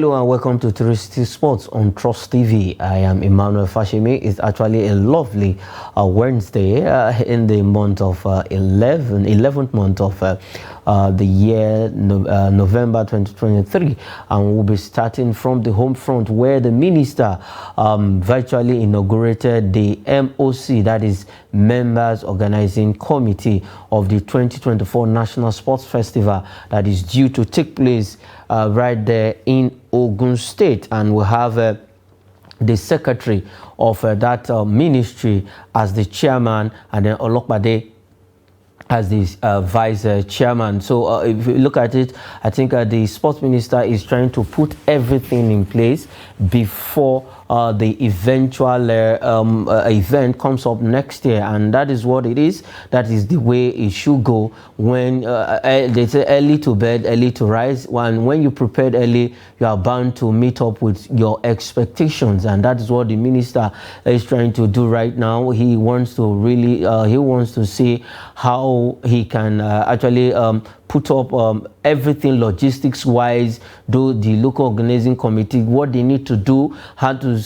Hello and welcome to 360 Sports on Trust TV. I am Emmanuel Fashimi. It's actually a lovely Wednesday in the month of 11th month of the year November 2023, and we'll be starting from the home front where the minister virtually inaugurated the MOC, that is Members Organizing Committee of the 2024 National Sports Festival that is due to take place right there in Ogun State, and we'll have the secretary of that ministry as the chairman, and then Olokbade as the vice chairman. So if you look at it, I think the sports minister is trying to put everything in place before the eventual event comes up next year, and that is what it is. That is the way it should go. When they say early to bed, early to rise, when you prepared early, you are bound to meet up with your expectations, and that is what the minister is trying to do right now. He wants to really he wants to see how he can actually put up everything logistics wise, do the local organizing committee what they need to do, how to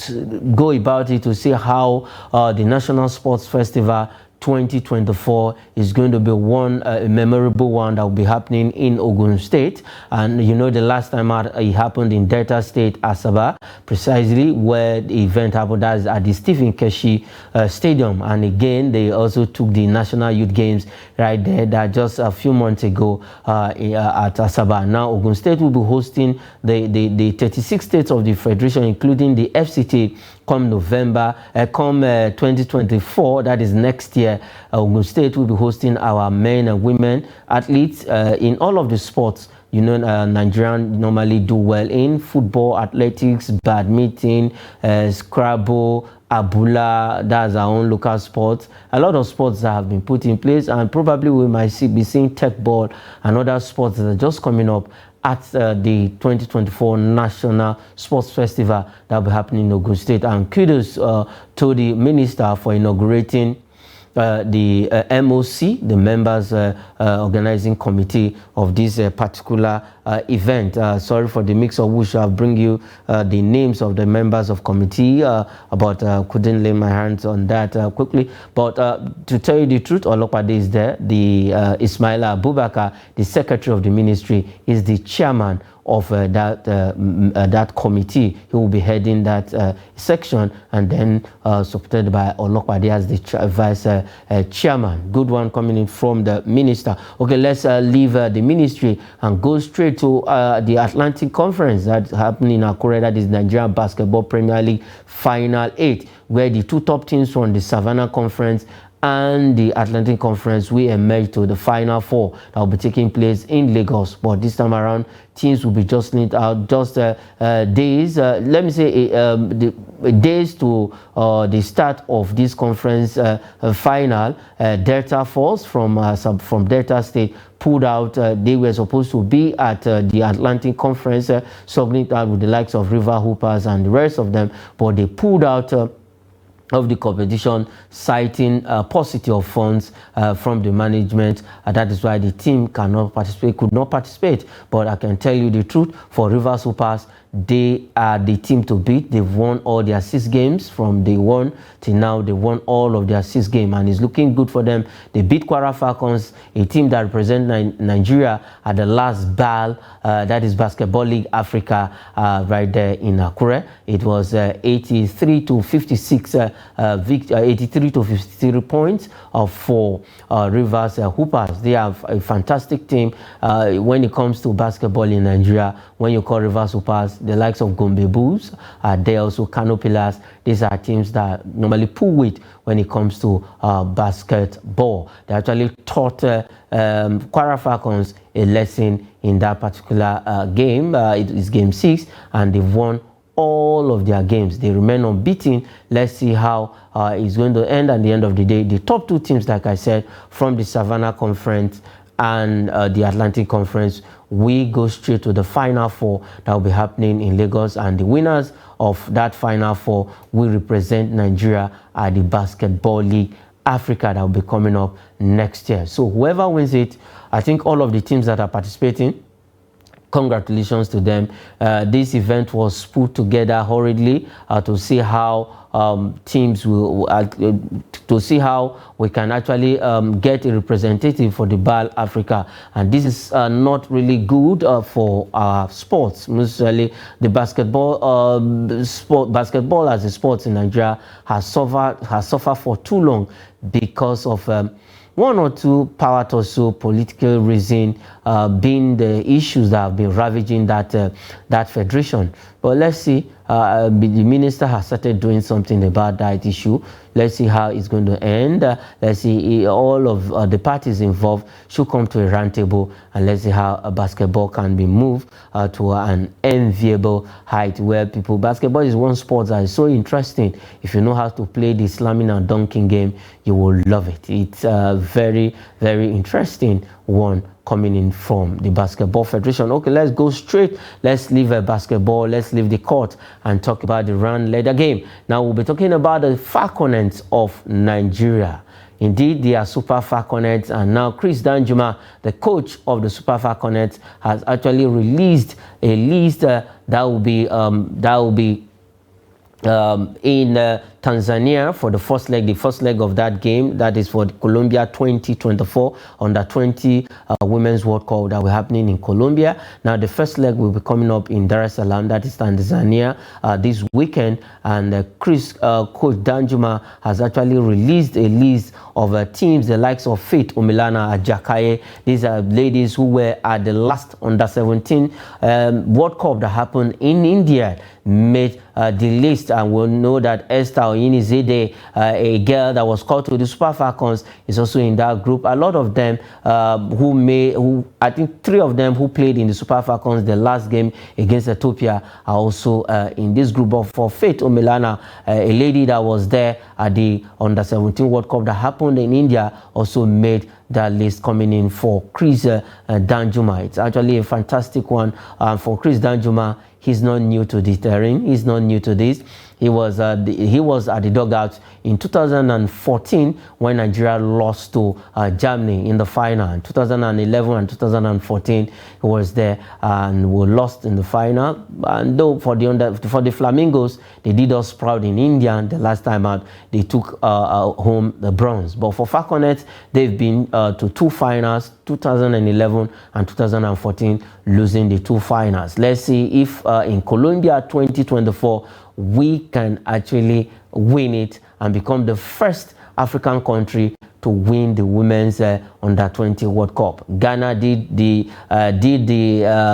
go about it, to see how the National Sports Festival 2024 is going to be one memorable one that will be happening in Ogun State. And you know, the last time it happened in Delta State, Asaba, precisely where the event happened, that's at the Stephen Keshi Stadium. And again, they also took the National Youth Games right there, that just a few months ago at Asaba. Now Ogun State will be hosting the 36 states of the Federation, including the FCT, come November, come 2024, that is next year. Ogun State will be hosting our men and women athletes in all of the sports. You know, Nigerians normally do well in football, athletics, badminton, Scrabble, Abula. That's our own local sports. A lot of sports that have been put in place, and probably we might be seeing tech ball and other sports that are just coming up at the 2024 National Sports Festival that will be happening in Ogun State. And kudos to the minister for inaugurating the MOC, the Members Organizing Committee of this particular event. Sorry for the mix of which I'll bring you the names of the members of committee, but couldn't lay my hands on that quickly. But to tell you the truth, Olokpade is there. The Ismaila Abubakar, the secretary of the ministry, is the chairman of that committee. He will be heading that section, and then supported by Olokpade as the vice chairman. Good one coming in from the minister. Okay, let's leave the ministry and go straight to the Atlantic Conference that's happening in Akure. That is Nigeria Basketball Premier League Final 8, where the two top teams from the Savannah Conference and the Atlantic Conference will emerge to the Final 4 that will be taking place in Lagos. But this time around, teams will be just need out just days, let me say days to the start of this conference final. Delta Force from Delta State pulled out. They were supposed to be at the Atlantic Conference, struggling out with the likes of River Hoopers and the rest of them, but they pulled out of the competition, citing paucity of funds from the management. That is why the team could not participate. But I can tell you the truth, for River Hoopers, they are the team to beat. They've won all their 6 games from day one till now. They won all of their 6 games, and it's looking good for them. They beat Kwara Falcons, a team that represents Nigeria at the last BAL, that is Basketball League Africa, right there in Akure. It was 83 to 56, 83 to 53 points for Rivers Hoopers. They have a fantastic team when it comes to basketball in Nigeria. When you call Rivers Hoopers, the likes of Gombe Bulls, they also Kano Pillars. These are teams that normally pull weight when it comes to basketball. They actually taught Kwara Falcons a lesson in that particular game. It is game 6, and they've won all of their games. They remain unbeaten. Let's see how it's going to end at the end of the day. The top 2 teams, like I said, from the Savannah Conference and the Atlantic Conference, we go straight to the Final 4 that will be happening in Lagos, and the winners of that Final 4 will represent Nigeria at the Basketball League Africa that will be coming up next year. So whoever wins it, I think all of the teams that are participating Congratulations to them. This event was put together hurriedly to see how teams will to see how we can actually get a representative for the BAL Africa, and this is not really good for our sports. Mostly the basketball as a sport in Nigeria has suffered for too long because of one or two power tussle political reason being the issues that have been ravaging that federation. But let's see, the minister has started doing something about that issue. Let's see how it's going to end. Let's see, all of the parties involved should come to a round table, and let's see how basketball can be moved to an enviable height where basketball is one sport that is so interesting. If you know how to play the slamming and dunking game, you will love it. It's a very, very interesting one coming in from the Basketball Federation. Okay, let's go straight. Let's leave basketball. Let's leave the court and talk about the round leader game. Now we'll be talking about the Falconets of Nigeria. Indeed, they are Super Falconets, and now Chris Danjuma, the coach of the Super Falconets, has actually released a list that will be in Tanzania for the first leg of that game. That is for the Colombia 2024 under 20 Women's World Cup that will be happening in Colombia. Now the first leg will be coming up in Dar es Salaam, that is Tanzania, this weekend, and Coach Danjuma has actually released a list of teams, the likes of Faith Omilana Ajakaye. These are ladies who were at the last under 17 World Cup that happened in India, made the list, and we'll know that Esther Oyinizede, a girl that was called to the Super Falcons, is also in that group. A lot of them I think 3 of them who played in the Super Falcons the last game against Ethiopia are also in this group. But for Faith Omilana, a lady that was there at the under 17 World Cup that happened in India, also made that list, coming in for Chris Danjuma. It's actually a fantastic one for Chris Danjuma. He's not new to the terrain. He's not new to this. He was at the dugout in 2014 when Nigeria lost to Germany in the final. In 2011 and 2014, he was there, and we lost in the final. And though for the Flamingos, they did us proud in India. The last time out, they took home the bronze. But for Falconets, they've been to 2 finals, 2011 and 2014, losing the 2 finals. Let's see if in Colombia 2024 we can actually win it and become the first African country to win the women's under 20 World Cup. Ghana did the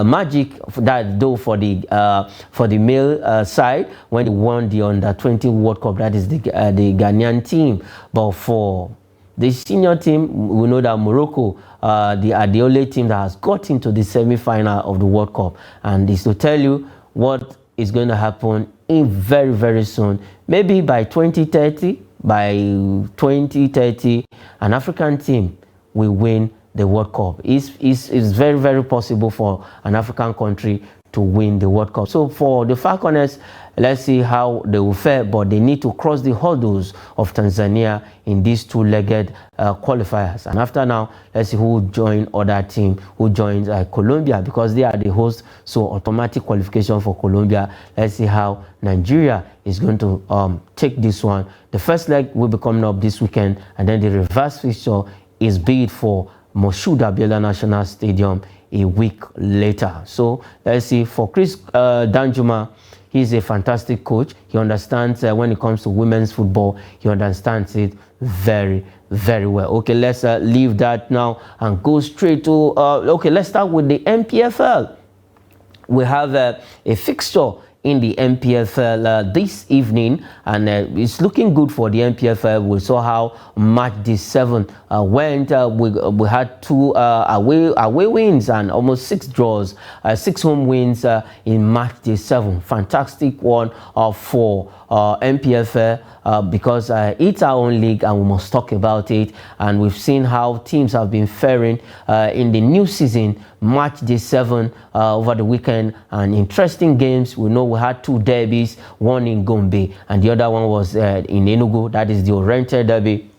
magic that though for the male side when they won the under 20 World Cup. That is the Ghanaian team. But for the senior team, we know that Morocco they are the only team that has got into the semi-final of the World Cup, and this to tell you what is going to happen in very, very soon. Maybe by 2030, an African team will win the World Cup. It's very, very possible for an African country to win the World Cup. So for the Falconets, let's see how they will fare, but they need to cross the hurdles of Tanzania in these 2-legged qualifiers. And after now, let's see who join other team, who joins Colombia, because they are the host, so automatic qualification for Colombia. Let's see how Nigeria is going to take this one. The first leg will be coming up this weekend, and then the reverse fixture is bid for Moshood Abiola National Stadium a week later. So let's see, for Chris Danjuma, he's a fantastic coach. He understands when it comes to women's football, he understands it very, very well. Okay, let's leave that now and go straight to okay, let's start with the MPFL. We have a fixture in the MPFL this evening, and it's looking good for the MPFL. We saw how match day 7 went. We had 2 away wins and almost 6 draws, 6 home wins in match day 7. Fantastic one for MPFL because it's our own league and we must talk about it. And we've seen how teams have been faring in the new season, match day 7 over the weekend, and interesting games. We know we had 2 derbies, one in Gombe and the other one was in Enugu. That is the Oriental Derby.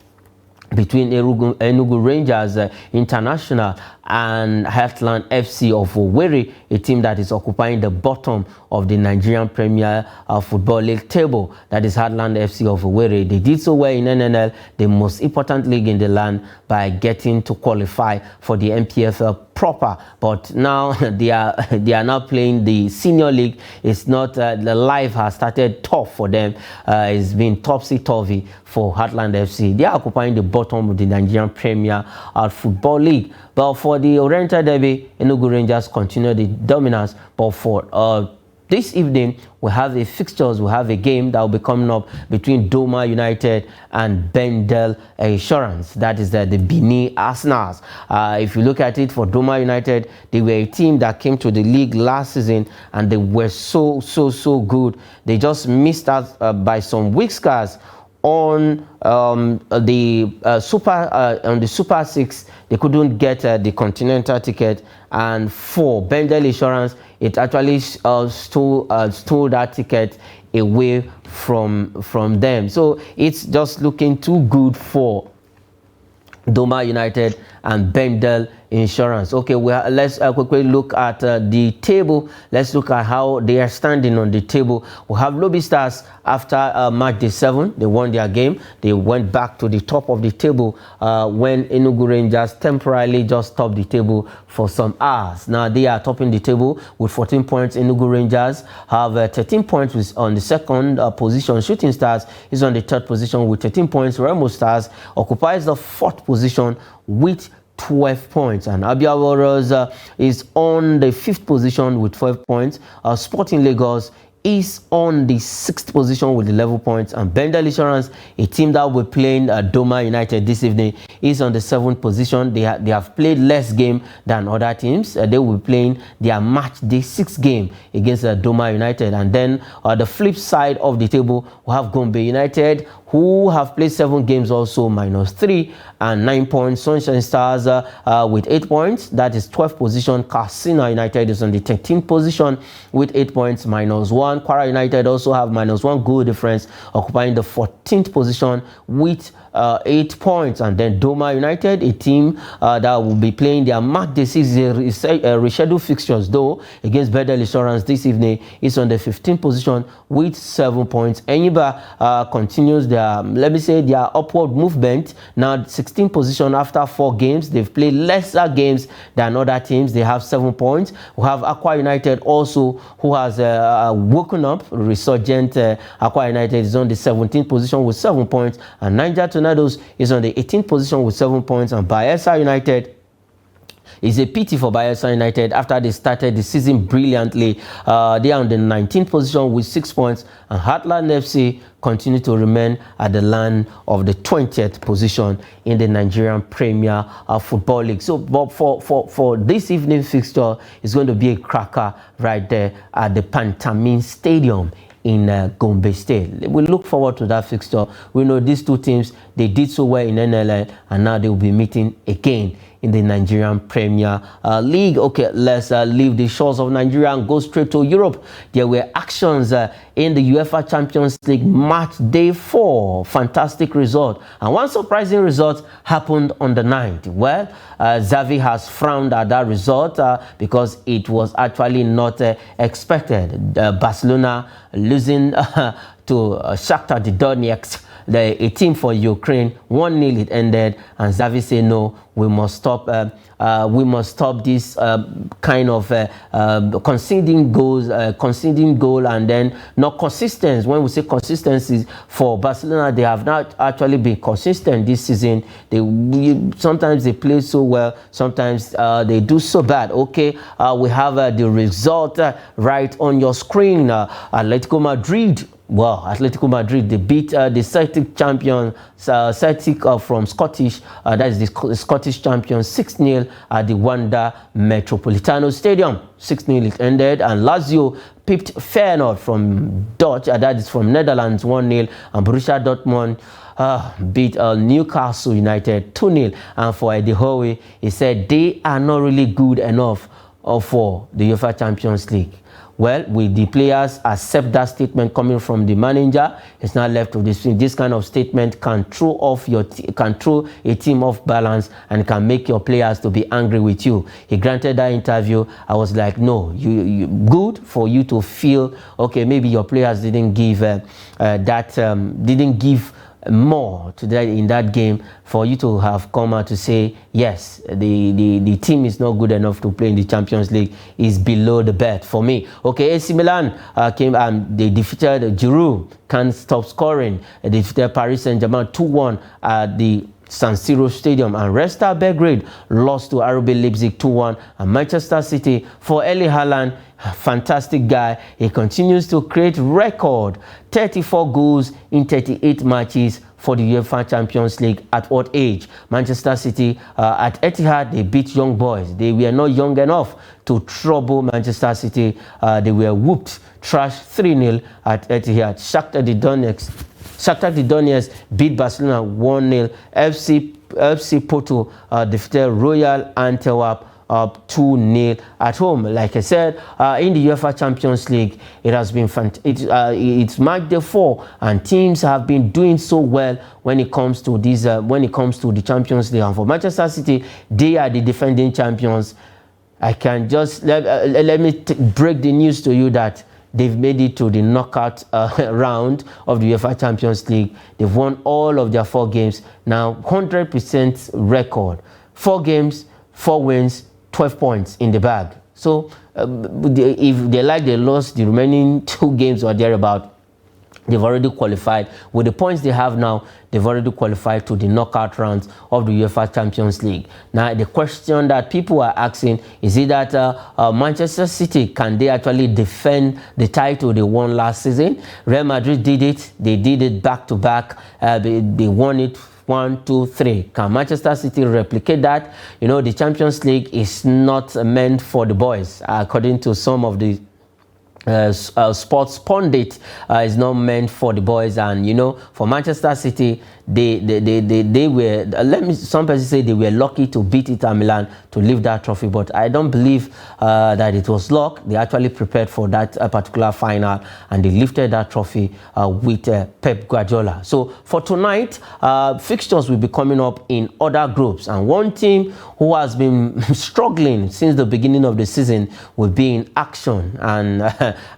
between Enugu Rangers International and Heartland FC of Owerri, a team that is occupying the bottom of the Nigerian Premier Football League table. That is Heartland FC of Owerri. They did so well in NNL, the most important league in the land, by getting to qualify for the MPFL proper. But now they are now playing the senior league. It's not the life has started tough for them. It's been topsy-turvy for Heartland FC. They are occupying the bottom of the Nigerian Premier Football League. But for the Oriental Derby, Enugu Rangers continue the dominance. But for this evening, we have a fixtures, we have a game that will be coming up between Doma United and Bendel Insurance. That is the Benin Arsenals. If you look at it, for Doma United, they were a team that came to the league last season and they were so good. They just missed out by some weak scars on the Super 6. They couldn't get the continental ticket, and for Bendel Insurance, it actually stole that ticket away from them. So it's just looking too good for Doma United and Bendel Insurance. Okay, let's quickly look at the table. Let's look at how they are standing on the table. We have Lobby Stars after match day 7. They won their game. They went back to the top of the table when Enugu Rangers temporarily just topped the table for some hours. Now they are topping the table with 14 points. Enugu Rangers have 13 points on the second position. Shooting Stars is on the third position with 13 points. Remo Stars occupies the fourth position with 12 points, and Abia Warriors is on the 5th position with 12 points. Sporting Lagos is on the 6th position with 11 points, and Bendel Insurance, a team that will be playing Doma United this evening, is on the 7th position. They have played less game than other teams. They will be playing their match day 6 game against Doma United. And then the flip side of the table, we have Gombe United, who have played 7 games, also -3 and 9 points. Sunshine Stars with 8 points, that is 12th position. Katsina United is on the 13th position with 8 points, -1. Kwara United also have -1 goal difference, occupying the 14th position with 8 points. And then Doma United, a team that will be playing their match day 6 rescheduled fixtures though against Bendel Insurance this evening, is on the 15th position with 7 points. Enyimba continues their, let me say, their upward movement. Now 16th position after 4 games. They've played lesser games than other teams. They have 7 points. We have Aqua United also, who has woken up. Resurgent Aqua United is on the 17th position with 7 points, and Niger Tornadoes is on the 18th position with 7 points. And Bayelsa United, is a pity for Bayelsa United after they started the season brilliantly. They are on the 19th position with 6 points, and Heartland FC continue to remain at the land of the 20th position in the Nigerian Premier Football League. So, but for this evening fixture, it's going to be a cracker right there at the Pantamin Stadium in Gombe State. We look forward to that fixture. We know these two teams, they did so well in NLL, and now they will be meeting again in the Nigerian Premier League. Okay, let's leave the shores of Nigeria and go straight to Europe. There were actions in the UEFA Champions League match day 4. Fantastic result. And one surprising result happened on the 9th. Well, Xavi has frowned at that result because it was actually not expected. Barcelona losing to Shakhtar Donetsk, a team for Ukraine. 1-0 it ended, and Xavi said, no, we must stop this kind of conceding goal and then not consistent. When we say consistency for Barcelona, they have not actually been consistent this season. Sometimes they play so well, sometimes they do so bad. Okay, we have the result right on your screen. Atletico Madrid. Well, Atletico Madrid, they beat the Celtic champion, Celtic from Scottish, that is the Scottish champion, 6-0 at the Wanda Metropolitano Stadium. 6-0 it ended, and Lazio pipped Feyenoord from Dutch, that is from Netherlands, 1-0, and Borussia Dortmund beat Newcastle United 2-0. And for Eddie Howe, he said they are not really good enough for the UEFA Champions League. Well, will the players accept that statement coming from the manager? It's not left to this kind of statement can throw a team off balance and can make your players to be angry with you. He granted that interview. I was like, no, you good for you to feel okay. Maybe your players didn't give didn't give more to that in that game for you to have come out to say yes, the team is not good enough to play in the Champions League, is below the bet for me. Okay, AC Milan came and they defeated Giroud, can't stop scoring. They defeated Paris Saint-Germain 2-1 at the San Siro Stadium, and Red Star Belgrade lost to RB Leipzig 2-1. And Manchester City, for Erling Haaland, fantastic guy, he continues to create record 34 goals in 38 matches for the UEFA Champions League. At what age? Manchester City at Etihad, they beat Young Boys. They were not young enough to trouble Manchester City. They were whooped, trashed 3-0 at Etihad. Shakhtar Donetsk beat Barcelona 1-0. FC Porto defeated Royal Antwerp up 2-0 at home. Like I said, in the UEFA Champions League, it has been it's match day 4, and teams have been doing so well when it comes to these the Champions League. And for Manchester City, they are the defending champions. I can just let me break the news to you that they've made it to the knockout round of the UEFA Champions League. They've won all of their 4 games. Now, 100% record. 4 games, 4 wins, 12 points in the bag. So, if they lost the remaining 2 games or thereabout, they've already qualified. With the points they have now, they've already qualified to the knockout rounds of the UEFA Champions League. Now, the question that people are asking is it that Manchester City, can they actually defend the title they won last season? Real Madrid did it. They did it back-to-back. They won it 1, 2, 3. Can Manchester City replicate that? You know, the Champions League is not meant for the boys, according to some of the sports pundit. Is not meant for the boys. And you know, for Manchester City, they were, some people say they were lucky to beat Inter Milan to lift that trophy, but I don't believe that it was luck. They actually prepared for that particular final, and they lifted that trophy with Pep Guardiola. So for tonight, fixtures will be coming up in other groups, and one team who has been struggling since the beginning of the season will be in action. And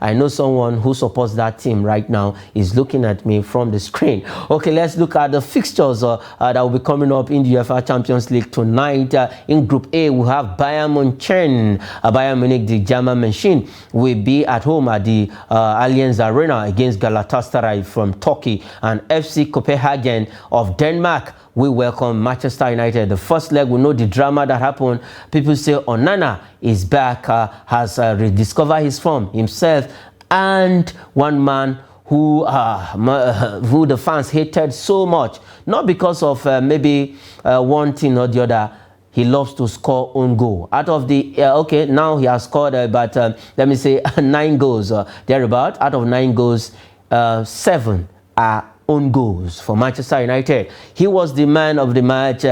I know someone who supports that team right now is looking at me from the screen. Okay, let's look at the fixtures that will be coming up in the UEFA Champions League tonight. In Group A, we have Bayern Munich. Bayern Munich, the German machine, will be at home at the Allianz Arena against Galatasaray from Turkey, and FC Copenhagen of Denmark we welcome Manchester United. The first leg, we know the drama that happened. People say Onana is back, has rediscovered his form himself, and one man who the fans hated so much, not because of maybe one thing or the other. He loves to score own goal. Out of the okay, now he has scored about let me say 9 goals thereabout. Out of 9 goals, 7 are own goals for Manchester United. He was the man of the match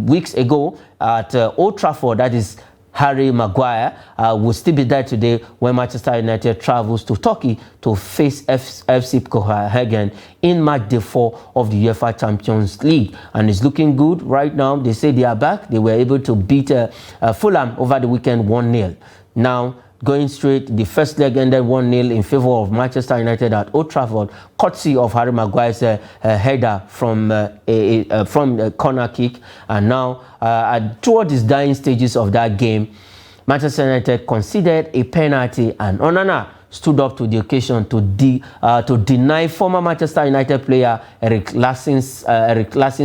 weeks ago at Old Trafford. That is Harry Maguire will still be there today when Manchester United travels to Turkey to face FC Copenhagen in match day 4 of the UEFA Champions League. And it's looking good right now. They say they are back. They were able to beat Fulham over the weekend 1-0. Now, going straight, the first leg ended 1-0 in favor of Manchester United at Old Trafford, courtesy of Harry Maguire's header from a corner kick. And now, toward the dying stages of that game, Manchester United conceded a penalty, and Onana stood up to the occasion to deny former Manchester United player Eric Lassen's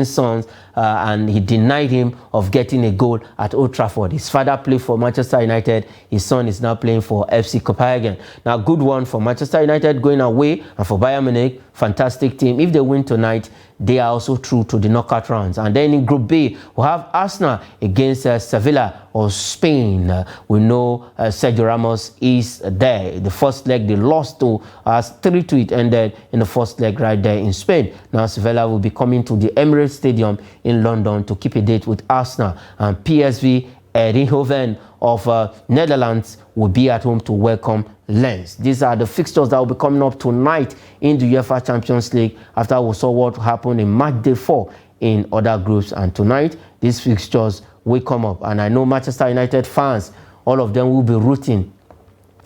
sons, and he denied him of getting a goal at Old Trafford. His father played for Manchester United. His son is now playing for FC Copenhagen. Now, good one for Manchester United going away, and for Bayern Munich, fantastic team. If they win tonight, they are also through to the knockout rounds. And then in Group B, we have Arsenal against Sevilla of Spain. We know Sergio Ramos is there. The first leg they lost to us 3-2. It ended in the first leg right there in Spain. Now Sevilla will be coming to the Emirates Stadium in London to keep a date with Arsenal. And PSV Eindhoven of Netherlands will be at home to welcome Lens. These are the fixtures that will be coming up tonight in the UEFA Champions League after we saw what happened in match day 4 in other groups. And tonight, these fixtures will come up. And I know Manchester United fans, all of them will be rooting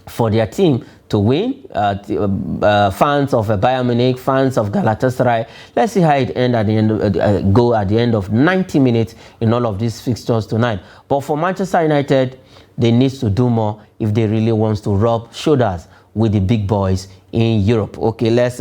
for their team to win. Fans of Bayern Munich, fans of Galatasaray. Let's see how it ends at the end. Go at the end of 90 minutes in all of these fixtures tonight. But for Manchester United, they need to do more if they really want to rub shoulders with the big boys in Europe. Okay, let's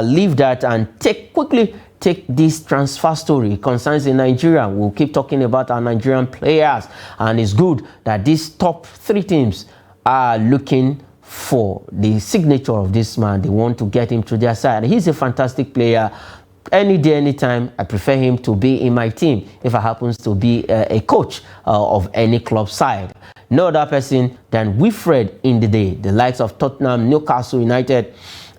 leave that and quickly take this transfer story. It concerns in Nigeria. We'll keep talking about our Nigerian players, and it's good that these top 3 teams are looking for the signature of this man. They want to get him to their side. He's a fantastic player. Any day, anytime, I prefer him to be in my team if I happens to be a coach of any club side. No other person than Wilfred Ndidi. The likes of Tottenham, Newcastle United,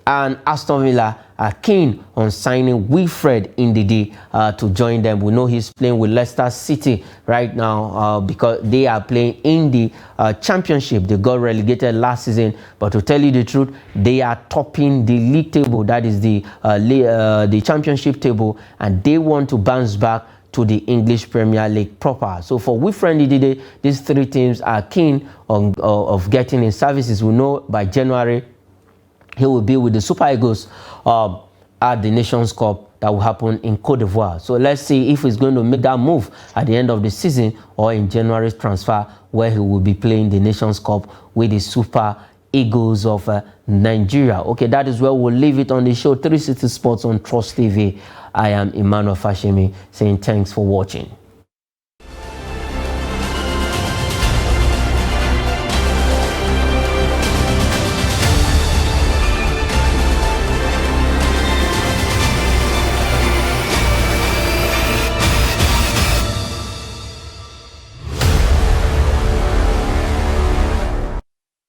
and Aston Villa are keen on signing Wilfred Ndidi to join them. We know he's playing with Leicester City right now because they are playing in the championship. They got relegated last season, but to tell you the truth, they are topping the league table. That is the championship table, and they want to bounce back to the English Premier League proper. So for Wilfred Ndidi, these 3 teams are keen on of getting his services. We know by January he will be with the Super Eagles at the Nations Cup that will happen in Cote d'Ivoire. So let's see if he's going to make that move at the end of the season or in January's transfer, where he will be playing the Nations Cup with the Super Eagles of Nigeria. Okay, that is where we'll leave it on the show 360 Sports on Trust TV. I am Emmanuel Fashemi saying thanks for watching.